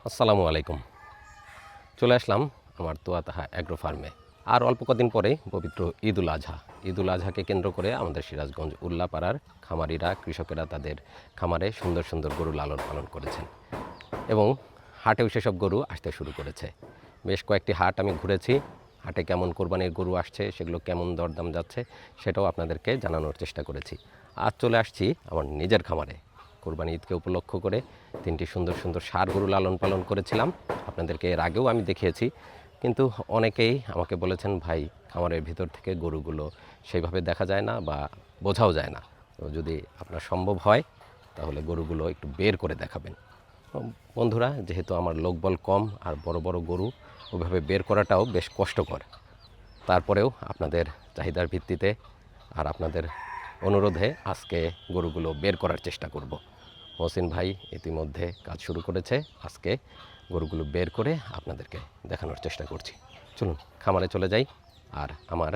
আসসালামু আলাইকুম। চলে আসলাম আমার তোয়াতাহা অ্যাগ্রো ফার্মে। আর অল্প কদিন পরেই পবিত্র ঈদুল আজহা। ঈদুল আজহাকে কেন্দ্র করে আমাদের সিরাজগঞ্জ উল্লাপাড়ার খামারিরা, কৃষকেরা তাদের খামারে সুন্দর সুন্দর গরু লালন পালন করেছেন এবং হাটেও সেসব গরু আসতে শুরু করেছে। বেশ কয়েকটি হাট আমি ঘুরেছি। হাটে কেমন কোরবানির গরু আসছে, সেগুলো কেমন দরদাম যাচ্ছে, সেটাও আপনাদেরকে জানানোর চেষ্টা করেছি। আজ চলে আসছি আমার নিজের খামারে। কোরবানি ঈদকে উপলক্ষ করে 3টি সুন্দর সুন্দর ষাঁড় গরু লালন পালন করেছিলাম। আপনাদেরকে এর আগেও আমি দেখিয়েছি, কিন্তু অনেকেই আমাকে বলেছেন, ভাই খামারের ভিতর থেকে গরুগুলো সেইভাবে দেখা যায় না বা বোঝাও যায় না। তো যদি আপনার সম্ভব হয় তাহলে গরুগুলো একটু বের করে দেখাবেন। বন্ধুরা, যেহেতু আমার লোকবল কম আর বড় বড় গরু ওইভাবে বের করাটাও বেশ কষ্টকর, তারপরেও আপনাদের চাহিদার ভিত্তিতে আর আপনাদের অনুরোধে আজকে গরুগুলো বের করার চেষ্টা করব। মহসিন ভাই ইতিমধ্যে কাজ শুরু করেছে। আজকে গরুগুলো বের করে আপনাদেরকে দেখানোর চেষ্টা করছি। চলুন খামারে চলে যাই আর আমার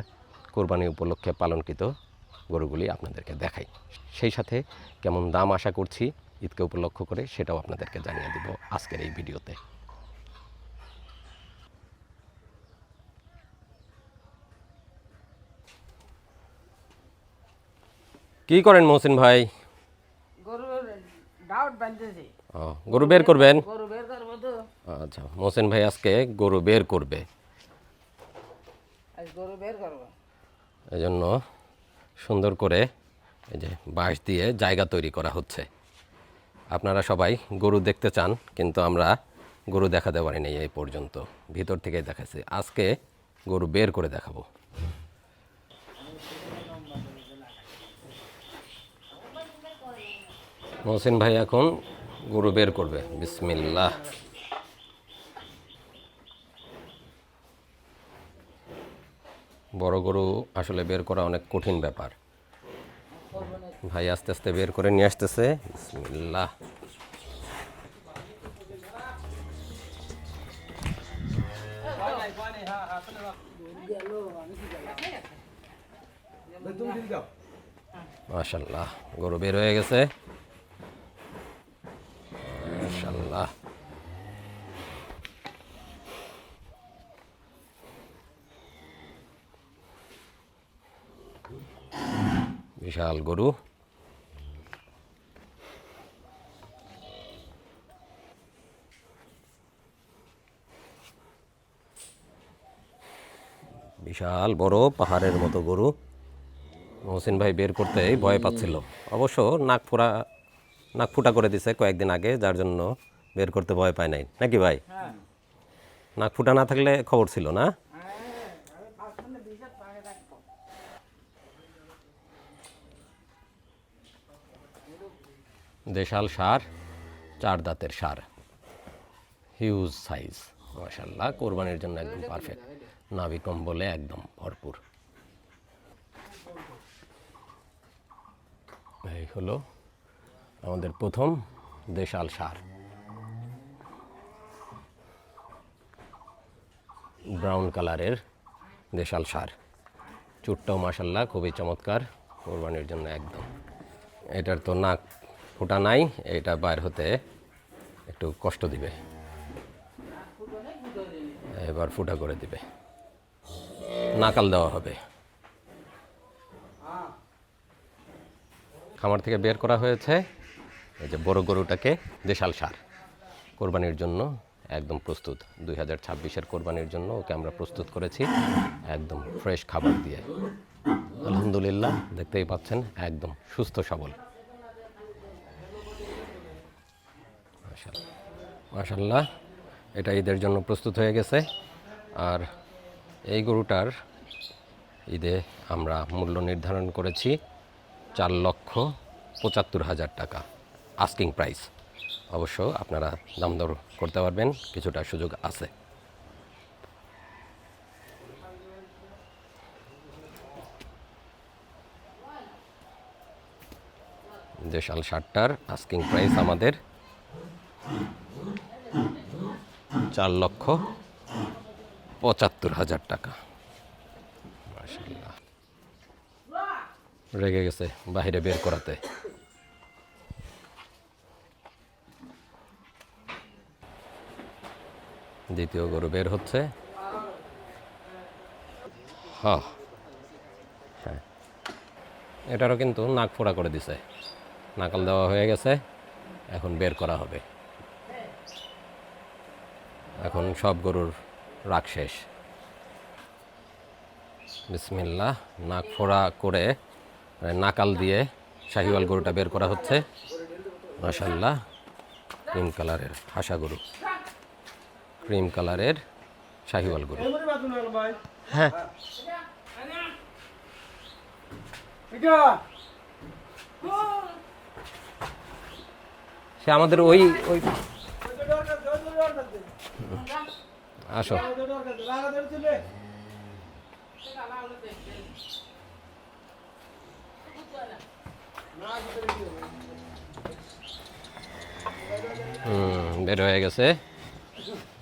কোরবানি উপলক্ষে পালনকৃত গরুগুলি আপনাদেরকে দেখাই। সেই সাথে কেমন দাম আশা করছি ঈদকে উপলক্ষ করে সেটাও আপনাদেরকে জানিয়ে দিব আজকের এই ভিডিওতে। কি করেন মহসিন ভাই? গরু বের করবেন? আচ্ছা, মহসিন ভাই আজকে গরু বের করবে, এই জন্য সুন্দর করে এই যে বাঁশ দিয়ে জায়গা তৈরি করা হচ্ছে। আপনারা সবাই গরু দেখতে চান, কিন্তু আমরা গরু দেখাতে পারিনি এই পর্যন্ত, ভিতর থেকে দেখাচ্ছি। আজকে গরু বের করে দেখাবো। মহসিন ভাই এখন গরু বের করবে। বিসমিল্লাহ। বড় গরু আসলে বের করা অনেক কঠিন ব্যাপার। ভাই আস্তে আস্তে বের করে নিয়ে আসতেছে। বিসমিল্লাহ। মাশাআল্লাহ, গরু বের হয়ে গেছে। মাশাআল্লাহ, বিশাল গরু। বিশাল বড় পাহাড়ের মতো গরু। মহসিন ভাই বের করতে ভয় পাচ্ছিল। অবশ্য নাক ফুটা করে দিছে কয়েকদিন আগে, যার জন্য বের করতে ভয় পায় নাই, নাকি ভাই? নাক ফুটা না থাকলে খবর ছিল না। দেশাল ষাঁড়, 4 দাঁতের ষাঁড়, হিউজ সাইজ। মাশাআল্লাহ, কোরবানির জন্য একদম পারফেক্ট। নাভি কম্বলে একদম ভরপুর। এই হলো আমাদের প্রথম দেশাল ষাঁড়, ব্রাউন কালারের দেশাল ষাঁড়। চুটটাও মাশাআল্লাহ খুবই চমৎকার, কোরবানির জন্য একদম। এটার তো নাক ফুটা নাই, এটা বাইর হতে একটু কষ্ট দিবে, এবার ফুটা করে দিবে, নাকাল দেওয়া হবে। খামার থেকে বের করা হয়েছে এই যে বড় গরুটাকে, দেশাল ষাঁড়। কোরবানির জন্য একদম প্রস্তুত। 2026-এর কোরবানির জন্য ওকে আমরা প্রস্তুত করেছি একদম ফ্রেশ খাবার দিয়ে। আলহামদুলিল্লাহ, দেখতেই পাচ্ছেন একদম সুস্থ সবল। মাশাআল্লাহ, এটা ঈদের জন্য প্রস্তুত হয়ে গেছে। আর এই গরুটার ঈদে আমরা মূল্য নির্ধারণ করেছি 4,75,000 টাকা, আস্কিং প্রাইস। অবশ্য আপনারা দাম দর করতে পারবেন, কিছুটা সুযোগ আছে। দেশাল ষাঁড়টার আস্কিং প্রাইস আমাদের 4,75,000 টাকা। মাশাআল্লাহ, রেগে গেছে বাইরে বের করাতে। দ্বিতীয় গরু বের হচ্ছে। হ্যাঁ, হ্যাঁ, এটারও কিন্তু নাক ফোড়া করে দিছে, নাকাল দেওয়া হয়ে গেছে, এখন বের করা হবে। এখন সব গরুর রাগ শেষ। বিসমিল্লাহ, নাক ফোড়া করে নাকাল দিয়ে শাহিওয়াল গরুটা বের করা হচ্ছে। মাশাআল্লাহ, ক্রিম কালারের হাসা গরু, ক্রিম কালারের শাহিওয়াল গরু। হ্যাঁ, সে আমাদের ওই ওই আসো। বের হয়ে গেছে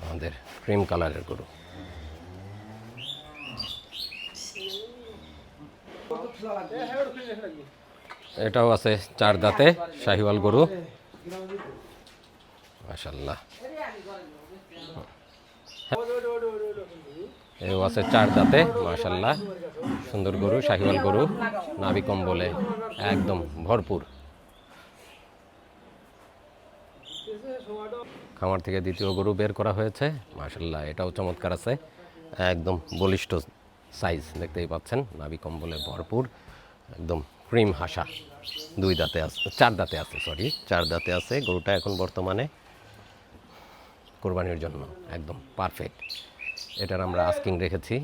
আমাদের ক্রিম কালারের গরু। এটাও আছে 4 দাঁতে শাহিওয়াল গরু। মাশাআল্লাহ, এও আছে 4 দাঁতে। মাশাআল্লাহ, সুন্দর গরু, শাহিওয়াল গরু, নাভি কম্বলে একদম ভরপুর। খামার থেকে দ্বিতীয় গরু বের করা হয়েছে। মাশাআল্লাহ, এটাও চমৎকার আছে, একদম বলিষ্ঠ সাইজ, দেখতেই পাচ্ছেন, নাভি কম্বলে ভরপুর, একদম ক্রিম হাসা। 2 দাঁতে আছে, 4 দাঁতে আছে, সরি 4 দাঁতে আছে গরুটা। এখন বর্তমানে কোরবানির জন্য একদম পারফেক্ট। এটার আমরা আস্কিং রেখেছি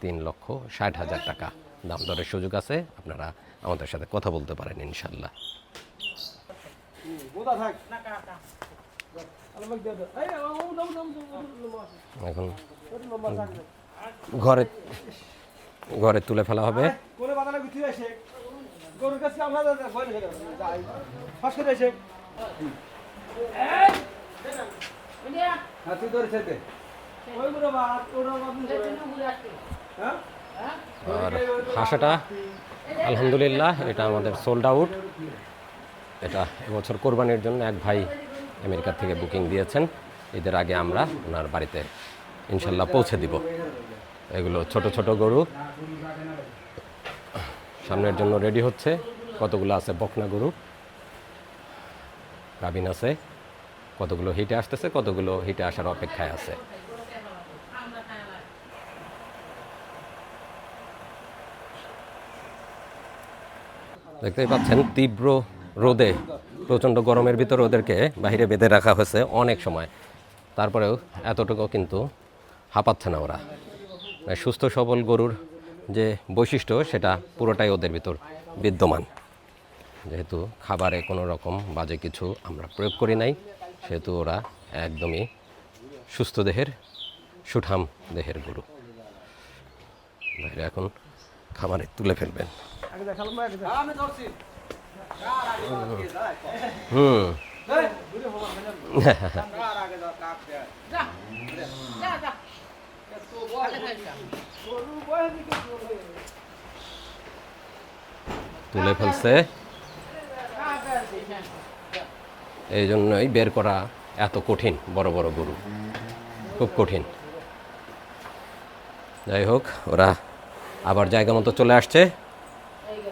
3,60,000 টাকা। দাম দরের সুযোগ আছে, আপনারা আমাদের সাথে কথা বলতে পারেন ইনশাল্লাহ। এখন ঘরে ঘরে তুলে ফেলা হবে। আর হাঁসাটা আলহামদুলিল্লাহ এটা আমাদের সোল্ড আউট। এটা এবছর কোরবানির জন্য এক ভাই আমেরিকা থেকে বুকিং দিয়েছেন। ঈদের আগে আমরা ওনার বাড়িতে ইনশাল্লাহ পৌঁছে দিব। এগুলো ছোট ছোট গরু সামনের জন্য রেডি হচ্ছে। কতগুলো আছে বকনা গরু, গাভিন আছে, কতগুলো হিটে আসতেছে, কতগুলো হিটে আসার অপেক্ষায় আছে। দেখতেই পাচ্ছেন তীব্র রোদে, প্রচণ্ড গরমের ভিতরে ওদেরকে বাইরে বেঁধে রাখা হয়েছে অনেক সময়, তারপরেও এতটুকু কিন্তু হাঁপাচ্ছে না ওরা। সুস্থ সবল গরুর যে বৈশিষ্ট্য সেটা পুরোটাই ওদের ভিতর বিদ্যমান। যেহেতু খাবারে কোনো রকম বাজে কিছু আমরা প্রয়োগ করি নাই, সেহেতু ওরা একদমই সুস্থ দেহের, সুঠাম দেহের গরু। বাইরে এখন খামারে তুলে ফেলবেন। তুলে ফেলছে, এই জন্যই বের করা এত কঠিন। বড় বড় গরু খুব কঠিন। যাই হোক, ওরা আবার জায়গা মতো চলে আসছে,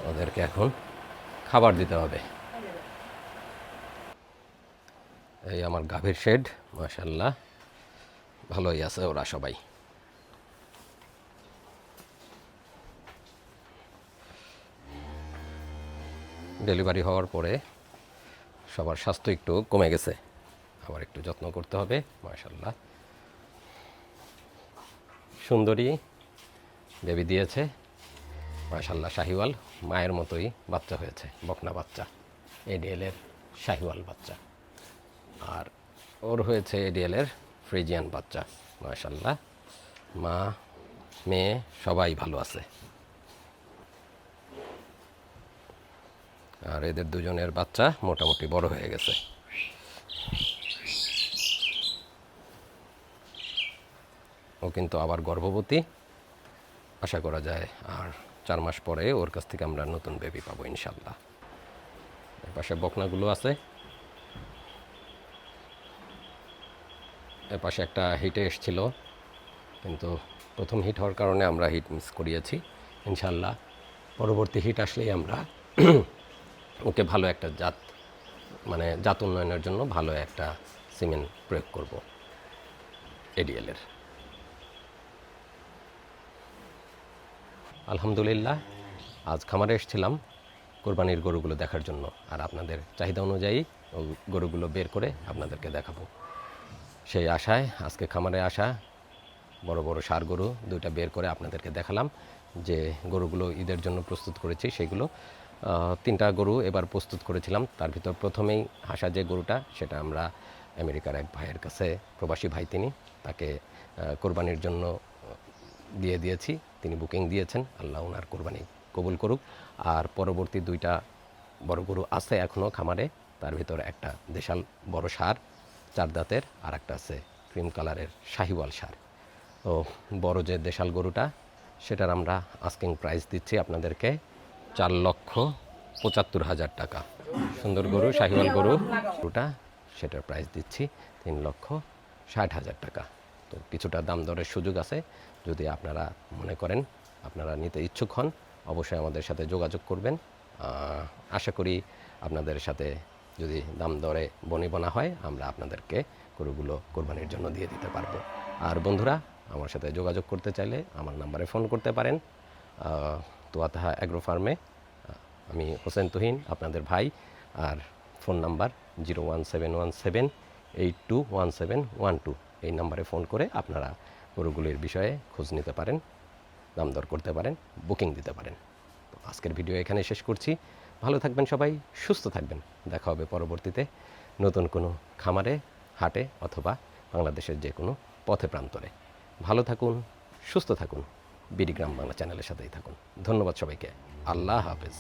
ওদেরকে এখন খাবার দিতে হবে। এই আমার গাভীর শেড, মাশাআল্লাহ ভালোই আছে ওরা সবাই। ডেলিভারি হওয়ার পরে সবার স্বাস্থ্য একটু কমে গেছে, আবার একটু যত্ন করতে হবে। মাশাআল্লাহ, সুন্দরী বেবি দিয়েছে। মাশাআল্লাহ, শাহিওয়াল মায়ের মতোই বাচ্চা হয়েছে, বকনা বাচ্চা, এডিএলের শাহিওয়াল বাচ্চা। আর ওর হয়েছে এডিএলের ফ্রিজিয়ান বাচ্চা। মাশাআল্লাহ, মা মেয়ে সবাই ভালো আছে। আর এদের দুজনের বাচ্চা মোটামুটি বড় হয়ে গেছে। ও কিন্তু আবার গর্ভবতী, আশা করা যায় আর 4 মাস পরে ওর কাছ থেকে আমরা নতুন বেবি পাবো ইনশাল্লাহ। এর পাশে বকনাগুলো আছে। এপাশে একটা হিটে এসেছিল, কিন্তু প্রথম হিট হওয়ার কারণে আমরা হিট মিস করিয়েছি। ইনশাল্লাহ পরবর্তী হিট আসলেই আমরা ওকে ভালো একটা জাত উন্নয়নের জন্য ভালো একটা সিমেন্ট প্রয়োগ করব এডিএলের। আলহামদুলিল্লাহ, আজ খামারে এসেছিলাম কোরবানির গরুগুলো দেখার জন্য, আর আপনাদের চাহিদা অনুযায়ী গরুগুলো বের করে আপনাদেরকে দেখাবো। সেই আশায় আজকে খামারে আসা, বড় বড় ষাঁড় গরু দুইটা বের করে আপনাদেরকে দেখালাম। যে গরুগুলো ঈদের জন্য প্রস্তুত করেছি সেগুলো 3টা গরু এবার প্রস্তুত করেছিলাম। তার ভিতর প্রথমেই হাসা যে গরুটা, সেটা আমরা আমেরিকার এক ভাইয়ের কাছে, প্রবাসী ভাই তিনি, তাকে কোরবানির জন্য দিয়ে দিয়েছি। তিনি বুকিং দিয়েছেন, আল্লাহ ওনার কোরবানি কবুল করুক। আর পরবর্তী 2টা বড় গরু আছে এখনও খামারে, তার ভিতর একটা দেশাল বড় ষাঁড় 4 দাঁতের, আর একটা আছে ক্রিম কালারের শাহিওয়াল ষাঁড়। তো বড় যে দেশাল গরুটা, সেটার আমরা আস্কিং প্রাইস দিচ্ছি আপনাদেরকে 4,75,000 টাকা। সুন্দর গরু, শাহিওয়াল গরুটা, সেটার প্রাইস দিচ্ছি 3,60,000 টাকা। তো কিছুটা দাম দরের সুযোগ আছে। যদি আপনারা মনে করেন, আপনারা নিতে ইচ্ছুক হন, অবশ্যই আমাদের সাথে যোগাযোগ করবেন। আশা করি আপনাদের সাথে যদি দাম দরে বনিবনা হয়, আমরা আপনাদেরকে গরুগুলো কোরবানির জন্য দিয়ে দিতে পারবো। আর বন্ধুরা, আমার সাথে যোগাযোগ করতে চাইলে আমার নাম্বারে ফোন করতে পারেন। তোয়াতাহা অ্যাগ্রো ফার্মে আমি হোসেন তুহিন, আপনাদের ভাই। আর ফোন নাম্বার 01717821712। এই নাম্বারে ফোন করে আপনারা গরুগুলির বিষয়ে খোঁজ নিতে পারেন, দাম দর করতে পারেন, বুকিং দিতে পারেন। তো আজকের ভিডিও এখানে শেষ করছি। ভালো থাকবেন সবাই, সুস্থ থাকবেন। দেখা হবে পরবর্তীতে নতুন কোনো খামারে, হাটে, অথবা বাংলাদেশের যে কোনো পথে প্রান্তরে। ভালো থাকুন, সুস্থ থাকুন, বিডি গ্রাম বাংলা চ্যানেলের সাথেই থাকুন। ধন্যবাদ সবাইকে। আল্লাহ হাফেজ।